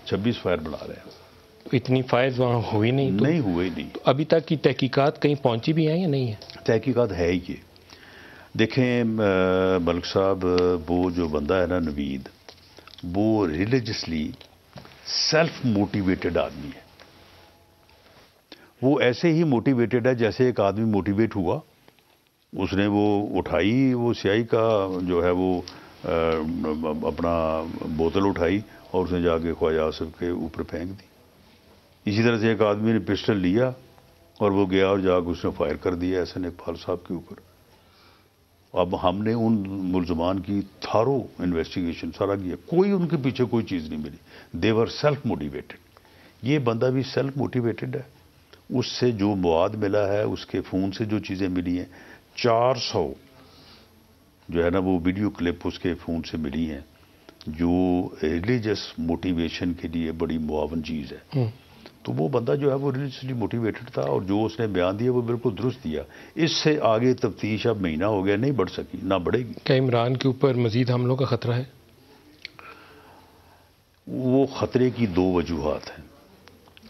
26 فائر بنا رہے ہیں۔ اتنی فائز وہاں ہوئی نہیں؟ نہیں ہوئے نہیں۔ تو ابھی تک کی تحقیقات کہیں پہنچی بھی ہیں یا نہیں ہے؟ تحقیقات ہے ہی یہ دیکھیں ملک صاحب، وہ جو بندہ ہے نا نوید، وہ ریلیجسلی سیلف موٹیویٹڈ آدمی ہے۔ وہ ایسے ہی موٹیویٹڈ ہے جیسے ایک آدمی موٹیویٹ ہوا، اس نے وہ اٹھائی وہ سیاہی کا جو ہے وہ اپنا بوتل اٹھائی اور اس نے جا کے خواجہ آصف کے اوپر پھینک دی۔ اسی طرح سے ایک آدمی نے پسٹل لیا اور وہ گیا اور جا کے اس نے فائر کر دیا احسن اقبال صاحب کے اوپر۔ اب ہم نے ان ملزمان کی تھارو انویسٹیگیشن سارا کیا، کوئی ان کے پیچھے کوئی چیز نہیں ملی، دے ور سیلف موٹیویٹڈ۔ یہ بندہ بھی سیلف موٹیویٹڈ ہے، اس سے جو مواد ملا ہے، اس کے فون سے جو چیزیں ملی ہیں، 400 جو ہے نا وہ ویڈیو کلپ اس کے فون سے ملی ہیں، جو ریلیجس موٹیویشن کے لیے بڑی معاون چیز ہے۔ تو وہ بندہ جو ہے وہ ریلیجسلی موٹیویٹڈ تھا، اور جو اس نے بیان دیا وہ بالکل درست دیا۔ اس سے آگے تفتیش اب مہینہ ہو گیا، نہیں بڑھ سکی، نہ بڑھے گی۔ کیا عمران کے اوپر مزید حملوں کا خطرہ ہے؟ وہ خطرے کی 2 وجوہات ہیں۔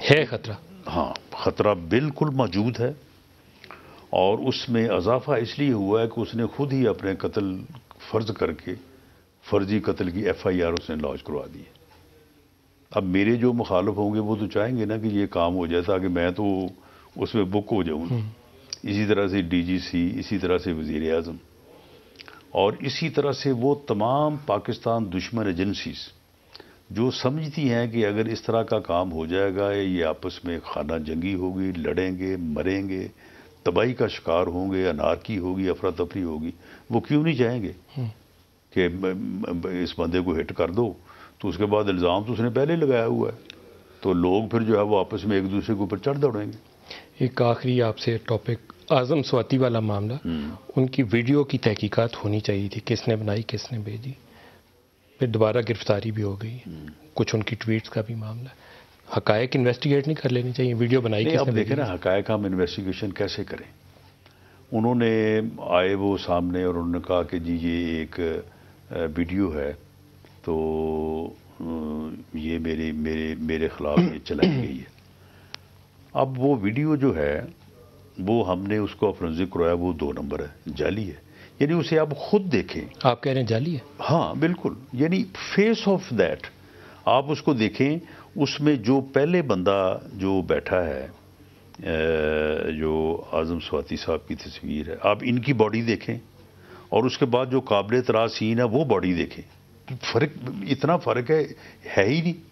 ہے خطرہ؟ ہاں، خطرہ بالکل موجود ہے، اور اس میں اضافہ اس لیے ہوا ہے کہ اس نے خود ہی اپنے قتل فرض کر کے فرضی قتل کی FIR اس نے لانچ کروا دی ہے۔ اب میرے جو مخالف ہوں گے وہ تو چاہیں گے نا کہ یہ کام ہو جائے تاکہ میں تو اس میں بک ہو جاؤں، اسی طرح سے DGC، اسی طرح سے وزیر اعظم، اور اسی طرح سے وہ تمام پاکستان دشمن ایجنسیز جو سمجھتی ہیں کہ اگر اس طرح کا کام ہو جائے گا، یہ آپس میں خانہ جنگی ہوگی، لڑیں گے، مریں گے، تباہی کا شکار ہوں گے، انارکی ہوگی، افراتفری ہوگی، وہ کیوں نہیں چاہیں گے کہ اس بندے کو ہٹ کر دو؟ تو اس کے بعد الزام تو اس نے پہلے لگایا ہوا ہے، تو لوگ پھر جو ہے وہ آپس میں ایک دوسرے کے اوپر چڑھ دوڑیں گے۔ ایک آخری آپ سے ٹاپک، اعظم سواتی والا معاملہ، ان کی ویڈیو کی تحقیقات ہونی چاہیے تھی، کس نے بنائی، کس نے بھیجی، پھر دوبارہ گرفتاری بھی ہو گئی، کچھ ان کی ٹویٹس کا بھی معاملہ ہے۔ حقائق انویسٹیگیٹ نہیں کر لینی چاہیے؟ ویڈیو بنائی کس نے؟ اب دیکھیں نا، حقائق ہم انویسٹیگیشن کیسے کریں؟ انہوں نے آئے وہ سامنے اور انہوں نے کہا کہ جی یہ ایک ویڈیو ہے، تو یہ میرے خلاف یہ چلائی گئی ہے۔ اب وہ ویڈیو جو ہے وہ ہم نے اس کو فرنزک کروایا، وہ 2 نمبر ہے، جعلی ہے، یعنی اسے آپ خود دیکھیں۔ آپ کہہ رہے ہیں جعلی ہے؟ ہاں بالکل، یعنی فیس آف دیٹ آپ اس کو دیکھیں، اس میں جو پہلے بندہ جو بیٹھا ہے، جو اعظم سواتی صاحب کی تصویر ہے، آپ ان کی باڈی دیکھیں، اور اس کے بعد جو قابل اعتراض سین ہے وہ باڈی دیکھیں، فرق اتنا فرق ہے ہی نہیں۔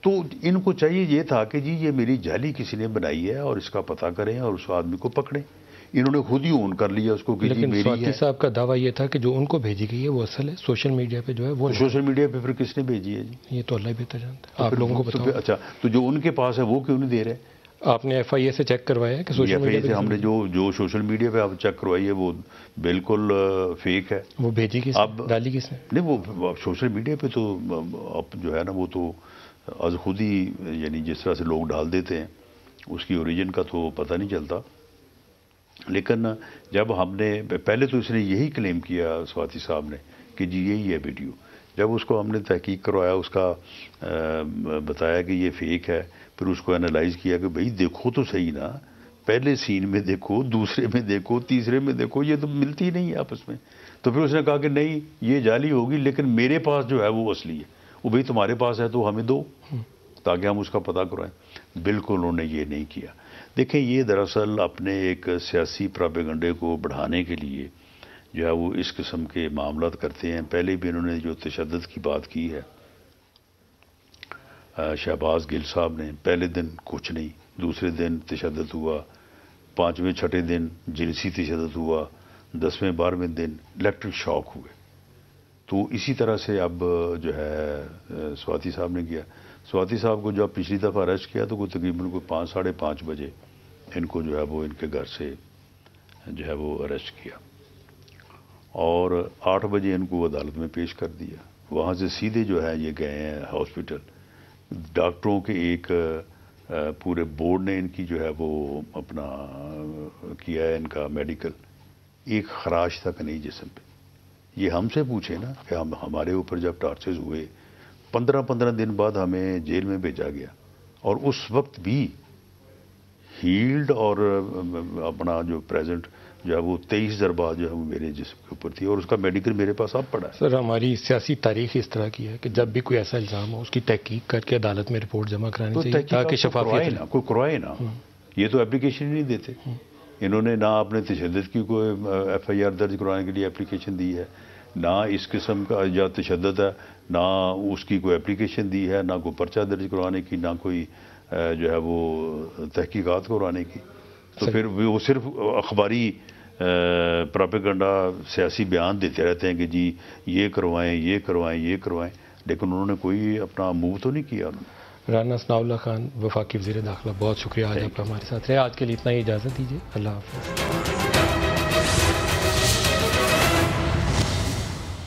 تو ان کو چاہیے یہ تھا کہ جی یہ میری جعلی کسی نے بنائی ہے اور اس کا پتہ کریں اور اس آدمی کو پکڑیں۔ انہوں نے خود ہی اون کر لیا اس کو کہ جی لیکن میری سواتی ہے۔ صاحب کا دعویٰ یہ تھا کہ جو ان کو بھیجی گئی ہے وہ اصل ہے، سوشل میڈیا پہ جو ہے وہ سوشل میڈیا پہ پھر کس نے بھیجی ہے جی؟ یہ تو اللہ ہی بہتر جانتا ہے، آپ لوگوں کو بتاؤ۔ اچھا، تو جو ان کے پاس ہے وہ کیوں نہیں دے رہے؟ آپ نے ایف آئی اے سے چیک کروایا ہے کہ سوشل میڈیا سے ہم نے جو سوشل میڈیا پہ آپ چیک کروائی ہے وہ بالکل فیک ہے. وہ بھیجی کس نے؟ ڈالی کس نے؟ نہیں وہ سوشل میڈیا پہ تو اب جو ہے نا وہ تو از خود ہی یعنی جس طرح سے لوگ ڈال دیتے ہیں اس کی اوریجن کا تو پتہ نہیں چلتا. لیکن جب ہم نے پہلے تو اس نے یہی کلیم کیا سواتی صاحب نے کہ جی یہی ہے ویڈیو. جب اس کو ہم نے تحقیق کروایا اس کا بتایا کہ یہ فیک ہے پھر اس کو انالائز کیا کہ بھئی دیکھو تو صحیح نا پہلے سین میں دیکھو دوسرے میں دیکھو تیسرے میں دیکھو یہ تو ملتی ہی نہیں ہے آپس میں. تو پھر اس نے کہا کہ نہیں یہ جعلی ہوگی لیکن میرے پاس جو ہے وہ اصلی ہے. وہ بھئی تمہارے پاس ہے تو ہمیں دو تاکہ ہم اس کا پتہ کرائیں. بالکل انہوں نے یہ نہیں کیا. دیکھیں یہ دراصل اپنے ایک سیاسی پراپیگنڈے کو بڑھانے کے لیے جو ہے وہ اس قسم کے معاملات کرتے ہیں. پہلے بھی انہوں نے جو تشدد کی بات کی ہے شہباز گل صاحب نے پہلے دن کچھ نہیں دوسرے دن تشدد ہوا 5ویں 6ٹھے دن جنسی تشدد ہوا 10ویں 12ویں دن الیکٹرک شاک ہوئے. تو اسی طرح سے اب جو ہے سواتی صاحب نے کیا. سواتی صاحب کو جب پچھلی دفعہ اریسٹ کیا تو تقریباً کوئی 5 ساڑھے 5 بجے ان کو جو ہے وہ ان کے گھر سے جو ہے وہ اریسٹ کیا اور 8 بجے ان کو عدالت میں پیش کر دیا. وہاں سے سیدھے جو ہے یہ گئے ہیں ہاسپٹل. ڈاکٹروں کے ایک پورے بورڈ نے ان کی جو ہے وہ اپنا کیا ہے ان کا میڈیکل. ایک خراش تک نہیں جسم پہ. یہ ہم سے پوچھے نا کہ ہمارے اوپر جب ٹارچرز ہوئے 15 دن بعد ہمیں جیل میں بھیجا گیا اور اس وقت بھی ہیلڈ اور اپنا جو پریزنٹ جو ہے وہ 23 ضربات جو ہے وہ میرے جسم کے اوپر تھی اور اس کا میڈیکل میرے پاس اب پڑا ہے. سر ہماری سیاسی تاریخ اس طرح کی ہے کہ جب بھی کوئی ایسا الزام ہو اس کی تحقیق کر کے عدالت میں رپورٹ جمع کرانی چاہیے تاکہ شفافیت کوئی کروائے نا. یہ تو اپلیکیشن ہی نہیں دیتے. انہوں نے نہ اپنے تشدد کی کوئی ایف آئی آر درج کروانے کے لیے اپلیکیشن دی ہے نہ اس قسم کا یا تشدد ہے نہ اس کی کوئی اپلیکیشن دی ہے نہ کوئی پرچہ درج کروانے کی نہ کوئی جو ہے وہ تحقیقات کروانے کی. تو پھر وہ صرف اخباری پراپیگنڈا سیاسی بیان دیتے رہتے ہیں کہ جی یہ کروائیں یہ کروائیں یہ کروائیں لیکن انہوں نے کوئی اپنا موو تو نہیں کیا. رانا ثناء اللہ خان وفاقی وزیر داخلہ بہت شکریہ آج آپ ہمارے ساتھ رہے. آج کے لیے اتنا ہی اجازت دیجیے. اللہ حافظ.